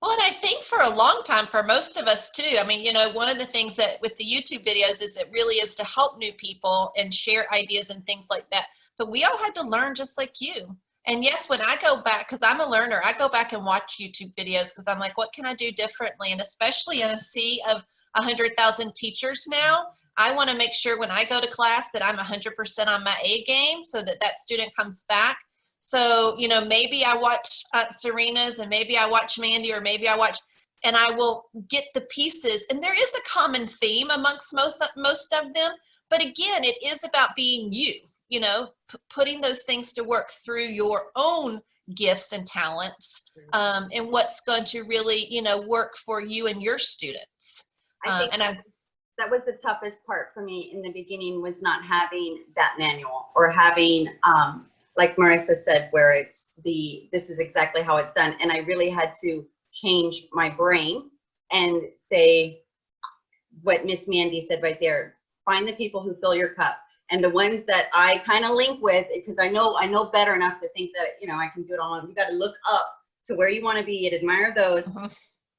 Well, and I think for a long time, for most of us too, I mean, one of the things that with the YouTube videos is it really is to help new people and share ideas and things like that. But we all had to learn just like you. And yes, when I go back, because I'm a learner, I go back and watch YouTube videos because I'm like, what can I do differently? And especially in a sea of 100,000 teachers now, I want to make sure when I go to class that I'm 100% on my A game so that that student comes back. So, maybe I watch Serena's and maybe I watch Mandy or maybe I watch, and I will get the pieces. And there is a common theme amongst most of them. But again, it is about being you, putting those things to work through your own gifts and talents and what's going to really, work for you and your students. that was the toughest part for me in the beginning, was not having that manual, or having, like Marissa said, where it's this is exactly how it's done. And I really had to change my brain and say what Miss Mandy said right there: find the people who fill your cup. And the ones that I kind of link with, because I know better enough to think that, you know, I can do it all. You got to look up to where you want to be and admire those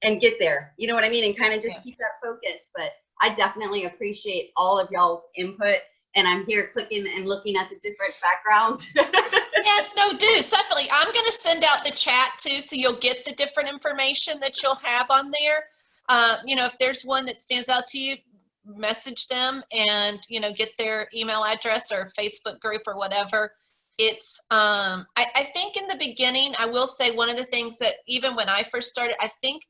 and get there. You know what I mean? And kind of just keep that focus. But I definitely appreciate all of y'all's input. And I'm here clicking and looking at the different backgrounds. Yes, no, do. Definitely. I'm going to send out the chat too, so you'll get the different information that you'll have on there. You know, if there's one that stands out to you, message them and, you know, get their email address or Facebook group or whatever. It's, I think in the beginning, I will say one of the things that even when I first started, I think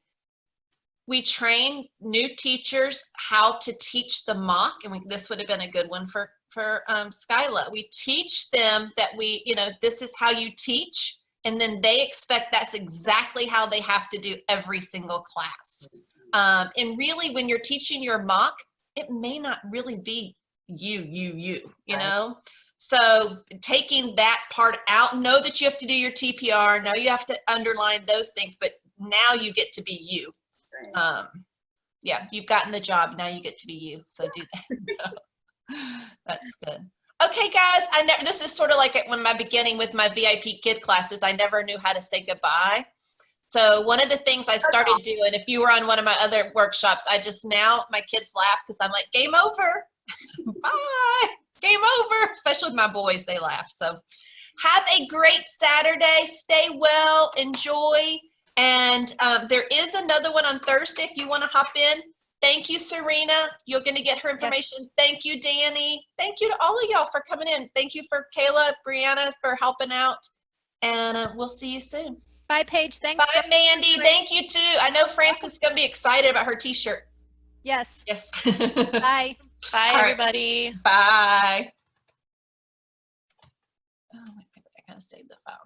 we train new teachers how to teach the mock, and this would have been a good one for Skyla. We teach them that you know, this is how you teach, and then they expect that's exactly how they have to do every single class. And really, when you're teaching your mock, it may not really be you know? So taking that part out, know that you have to do your TPR, know you have to underline those things, but now you get to be you. Yeah, you've gotten the job, now you get to be you, so do that. So that's good. Okay, guys, this is sort of like when my beginning with my VIP kid classes, I never knew how to say goodbye. So one of the things I started doing, if you were on one of my other workshops, my kids laugh because I'm like, game over, bye, game over, especially with my boys, they laugh. So have a great Saturday, stay well, enjoy. And there is another one on Thursday if you want to hop in. Thank you, Sirena. You're going to get her information. Yes. Thank you, Dani. Thank you to all of y'all for coming in. Thank you for Kayla, Brianna for helping out. And we'll see you soon. Bye, Paige. Thanks. Bye, Mandy. Thank you, too. I know Frances is going to be excited about her t-shirt. Yes. Yes. Bye. Bye, everybody. Bye. Oh, I got to save the file.